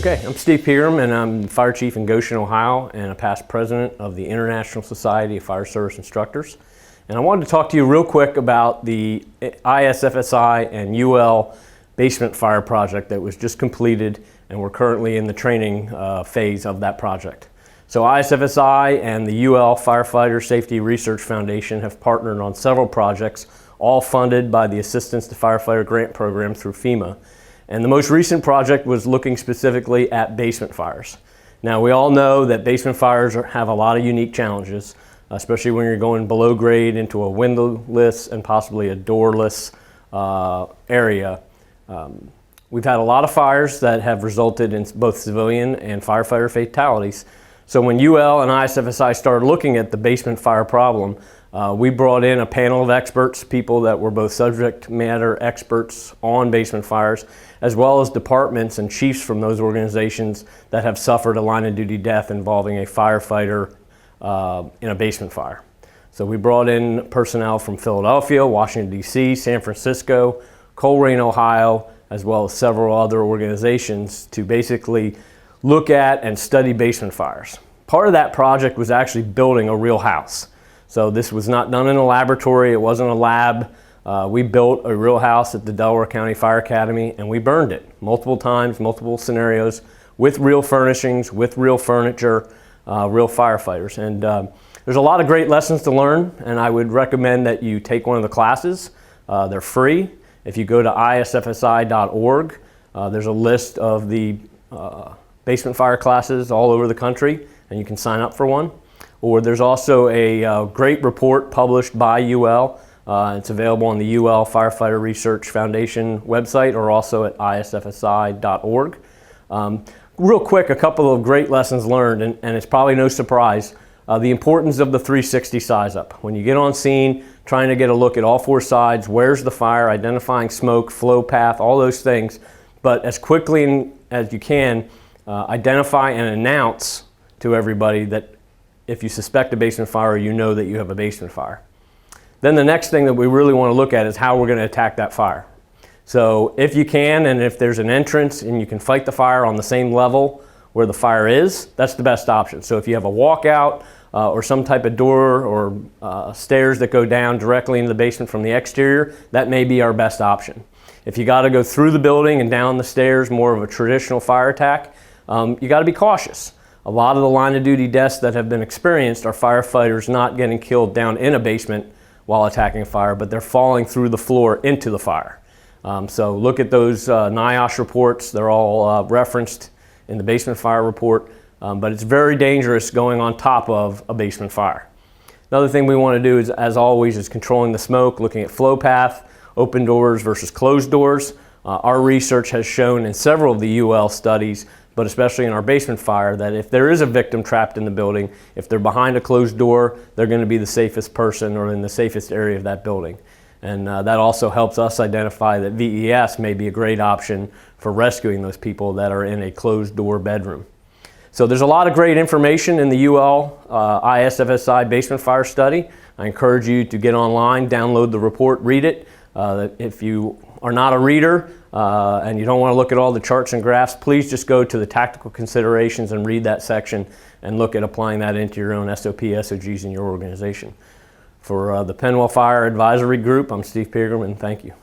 Okay, I'm Steve Pegram, and I'm the Fire Chief in Goshen, Ohio, and a past president of the International Society of Fire Service Instructors. And I wanted to talk to you real quick about the ISFSI and UL basement fire project that was just completed, and we're currently in the training phase of that project. So ISFSI and the UL Firefighter Safety Research Foundation have partnered on several projects, all funded by the Assistance to Firefighter Grant Program through FEMA. And the most recent project was looking specifically at basement fires. Now, we all know that basement fires have a lot of unique challenges, especially when you're going below grade into a windowless and possibly a doorless area. We've had a lot of fires that have resulted in both civilian and firefighter fatalities. So when UL and ISFSI started looking at the basement fire problem, we brought in a panel of experts, people that were both subject matter experts on basement fires, as well as departments and chiefs from those organizations that have suffered a line of duty death involving a firefighter in a basement fire. So we brought in personnel from Philadelphia, Washington, D.C., San Francisco, Coleraine, Ohio, as well as several other organizations to basically look at and study basement fires. Part of that project was actually building a real house. So this was not done in a laboratory, it wasn't a lab. We built a real house at the Delaware County Fire Academy, and we burned it multiple times, multiple scenarios, with real furnishings, with real furniture, real firefighters. And there's a lot of great lessons to learn, and I would recommend that you take one of the classes. They're free. If you go to isfsi.org, there's a list of the basement fire classes all over the country, and you can sign up for one. Or there's also a great report published by UL. It's available on the UL Firefighter Research Foundation website or also at isfsi.org. Real quick, a couple of great lessons learned, and it's probably no surprise, the importance of the 360 size up. When you get on scene, trying to get a look at all four sides, where's the fire, identifying smoke, flow path, all those things, but as quickly as you can, identify and announce to everybody that if you suspect a basement fire, you know that you have a basement fire. Then the next thing that we really want to look at is how we're going to attack that fire. So if you can, and if there's an entrance and you can fight the fire on the same level where the fire is, that's the best option. So if you have a walkout or some type of door or stairs that go down directly into the basement from the exterior, that may be our best option. If you got to go through the building and down the stairs, more of a traditional fire attack, you got to be cautious. A lot of the line of duty deaths that have been experienced are firefighters not getting killed down in a basement while attacking a fire, but they're falling through the floor into the fire. So look at those NIOSH reports. They're all referenced in the basement fire report, but it's very dangerous going on top of a basement fire. Another thing we want to do is, as always, is controlling the smoke, looking at flow path, open doors versus closed doors. Our research has shown in several of the UL studies, but especially in our basement fire, that if there is a victim trapped in the building, if they're behind a closed door, they're going to be the safest person or in the safest area of that building. And that also helps us identify that VES may be a great option for rescuing those people that are in a closed door bedroom. So there's a lot of great information in the UL ISFSI basement fire study. I encourage you to get online, download the report, read it. If you are not a reader and you don't want to look at all the charts and graphs, please just go to the tactical considerations and read that section and look at applying that into your own SOP, SOGs in your organization. For the Penwell Fire Advisory Group, I'm Steve Pegram, and thank you.